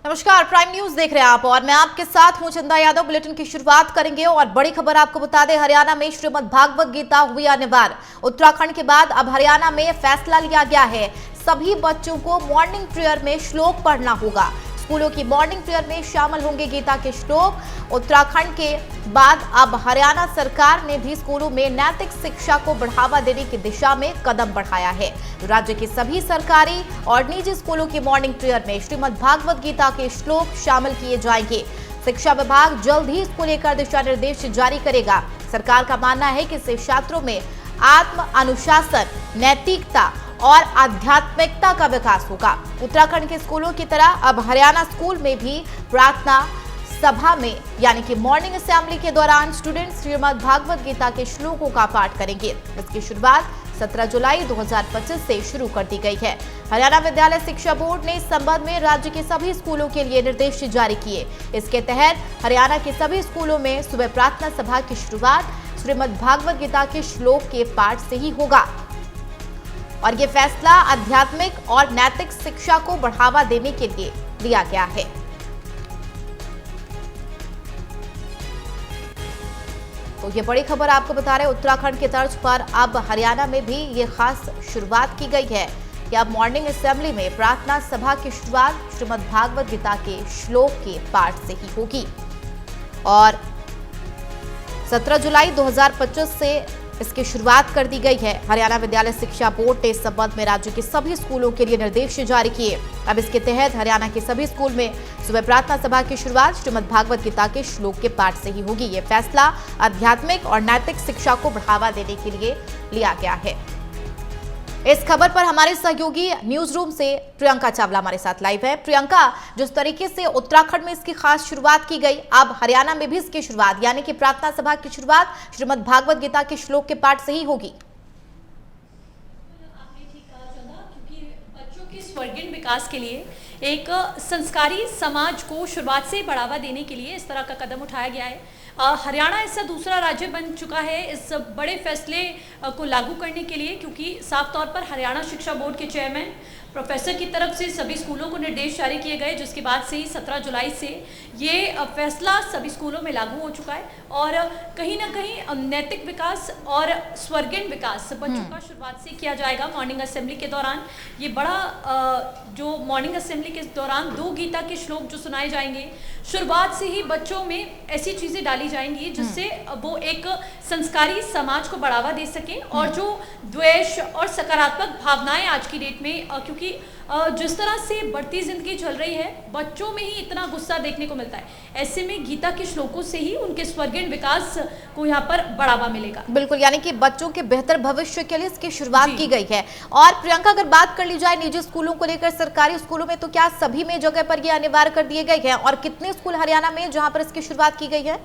नमस्कार, prime news देख रहे हैं आप और मैं आपके साथ हूं चंदा यादव। बुलेटिन की शुरुआत करेंगे और बड़ी खबर आपको बता दें, हरियाणा में श्रीमद् भागवत गीता हुई अनिवार्य। उत्तराखंड के बाद अब हरियाणा में फैसला लिया गया है, सभी बच्चों को मॉर्निंग प्रेयर में श्लोक पढ़ना होगा। स्कूलों की मॉर्निंग प्रेयर में शामिल होंगे गीता के श्लोक। उत्तराखंड के बाद अब हरियाणा सरकार ने भी स्कूलों में नैतिक शिक्षा को बढ़ावा देने की दिशा में कदम बढ़ाया है। राज्य के सभी सरकारी और निजी स्कूलों की मॉर्निंग प्रेयर में श्रीमद् भागवत गीता के श्लोक शामिल किए जाएंगे। शिक्षा विभाग जल्द ही इसको लेकर दिशा निर्देश जारी करेगा। सरकार का मानना है कि इससे छात्रों में आत्म अनुशासन, नैतिकता और आध्यात्मिकता का विकास होगा। उत्तराखंड के स्कूलों की तरह अब हरियाणा स्कूल में भी प्रार्थना सभा में यानी कि मॉर्निंग असेंबली के दौरान स्टूडेंट श्रीमद् भागवत गीता के श्लोकों का पाठ करेंगे। इसकी शुरुआत 17 जुलाई 2025 से शुरू कर दी गई है। हरियाणा विद्यालय शिक्षा बोर्ड ने इस संबंध में राज्य के सभी स्कूलों के लिए निर्देश जारी किए। इसके तहत हरियाणा के सभी स्कूलों में सुबह प्रार्थना सभा की शुरुआत श्रीमद् भागवत गीता के श्लोक के पाठ से ही होगा और ये फैसला आध्यात्मिक और नैतिक शिक्षा को बढ़ावा देने के लिए लिया गया है। तो ये बड़ी खबर आपको बता रहे हैं, उत्तराखंड के तर्ज पर अब हरियाणा में भी ये खास शुरुआत की गई है कि अब मॉर्निंग असेंबली में प्रार्थना सभा की शुरुआत श्रीमद् भागवत गीता के श्लोक के पाठ से ही होगी और 17 जुलाई 2025 से इसकी शुरुआत कर दी गई है। हरियाणा विद्यालय शिक्षा बोर्ड ने इस संबंध में राज्य के सभी स्कूलों के लिए निर्देश जारी किए। अब इसके तहत हरियाणा के सभी स्कूल में सुबह प्रार्थना सभा की शुरुआत श्रीमद् भागवत गीता के श्लोक के पाठ से ही होगी। ये फैसला आध्यात्मिक और नैतिक शिक्षा को बढ़ावा देने के लिए लिया गया है। इस खबर पर हमारे सहयोगी न्यूज रूम से प्रियंका चावला हमारे साथ लाइव है। प्रियंका, जिस तरीके से उत्तराखंड में इसकी खास शुरुआत की गई, अब हरियाणा में भी इसकी शुरुआत यानी कि प्रार्थना सभा की शुरुआत श्रीमद् भागवत गीता के श्लोक के पाठ से ही होगी। आपने ठीक कहा चंदा, क्योंकि बच्चों के सर्वांगीण विकास के लिए एक संस्कारी समाज को शुरुआत से बढ़ावा देने के लिए इस तरह का कदम उठाया गया है। हरियाणा ऐसा दूसरा राज्य बन चुका है इस बड़े फैसले को लागू करने के लिए, क्योंकि साफ तौर पर हरियाणा शिक्षा बोर्ड के चेयरमैन प्रोफेसर की तरफ से सभी स्कूलों को निर्देश जारी किए गए, जिसके बाद से ही 17 जुलाई से ये फैसला सभी स्कूलों में लागू हो चुका है और कहीं ना कहीं नैतिक विकास और सर्वांगीण विकास बच्चों का शुरुआत से किया जाएगा। मॉर्निंग असेंबली के दौरान ये बड़ा जो मॉर्निंग असेंबली के दौरान 2 गीता के श्लोक जो सुनाए जाएंगे, शुरुआत से ही बच्चों में ऐसी चीज़ें डाली जाएंगी जिससे वो एक संस्कारी समाज को बढ़ावा दे सके और जो द्वेष और सकारात्मक भावनाएं आज की डेट में क्योंकि जिस तरह से बढ़ती जिंदगी चल रही है, बच्चों में ही इतना गुस्सा देखने को मिलता है, ऐसे में गीता के श्लोकों से ही उनके सर्वांगीण विकास को यहाँ पर बढ़ावा मिलेगा। बिल्कुल, यानी कि बच्चों के बेहतर भविष्य के लिए इसकी शुरुआत की गई है। और प्रियंका, अगर बात कर ली जाए निजी स्कूलों को लेकर, सरकारी स्कूलों में तो क्या सभी में जगह पर ये अनिवार्य कर दिए गए हैं और कितने स्कूल हरियाणा में जहाँ पर इसकी शुरुआत की गई है?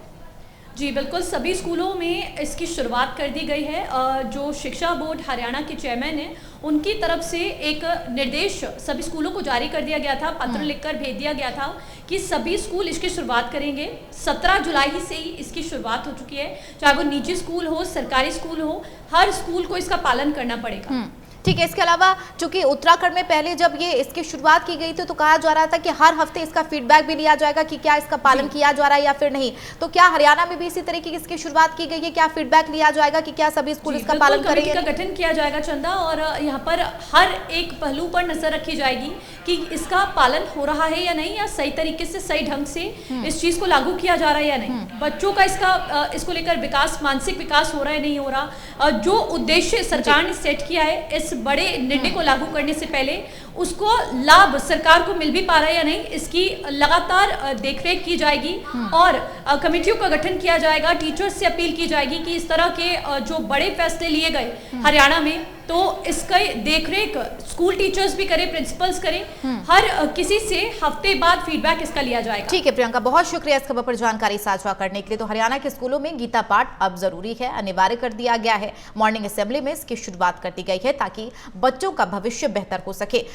जी बिल्कुल, सभी स्कूलों में इसकी शुरुआत कर दी गई है। जो शिक्षा बोर्ड हरियाणा के चेयरमैन हैं, उनकी तरफ से एक निर्देश सभी स्कूलों को जारी कर दिया गया था, पत्र लिखकर भेज दिया गया था कि सभी स्कूल इसकी शुरुआत करेंगे। 17 जुलाई से ही इसकी शुरुआत हो चुकी है, चाहे वो निजी स्कूल हो, सरकारी स्कूल हो, हर स्कूल को इसका पालन करना पड़ेगा। ठीक है, इसके अलावा चूंकि उत्तराखंड में पहले जब ये इसकी शुरुआत की गई थी तो कहा जा रहा था कि हर हफ्ते इसका फीडबैक भी लिया जाएगा कि क्या इसका पालन किया जा रहा है या फिर नहीं, तो क्या हरियाणा में भी इसी तरीके की इसकी शुरुआत की गई है? क्या फीडबैक लिया जाएगा कि क्या सभी स्कूल इसका पालन करेंगे? कमेटी का गठन किया जाएगा चंदा और यहाँ पर हर एक पहलू पर नजर रखी जाएगी कि इसका पालन हो रहा है या नहीं, या सही तरीके से सही ढंग से इस चीज को लागू किया जा रहा है या नहीं, बच्चों का इसको लेकर विकास, मानसिक विकास हो रहा है नहीं हो रहा, जो उद्देश्य सरकार ने सेट किया है इस बड़े निर्णय को लागू करने से पहले, उसको लाभ सरकार को मिल भी पा रहा है या नहीं, इसकी लगातार देखरेख की जाएगी और कमेटियों का गठन किया जाएगा। टीचर्स से अपील की जाएगी कि इस तरह के जो बड़े फैसले लिए गए हरियाणा में, तो इसका देखरेख स्कूल टीचर्स भी करें, प्रिंसिपल्स करें, हर किसी से हफ्ते बाद फीडबैक इसका लिया जाएगा। ठीक है प्रियंका, बहुत शुक्रिया इस खबर पर जानकारी साझा करने के लिए। तो हरियाणा के स्कूलों में गीता पाठ अब जरूरी है, अनिवार्य कर दिया गया है। मॉर्निंग असेंबली में इसकी शुरुआत कर दी गई है ताकि बच्चों का भविष्य बेहतर हो सके।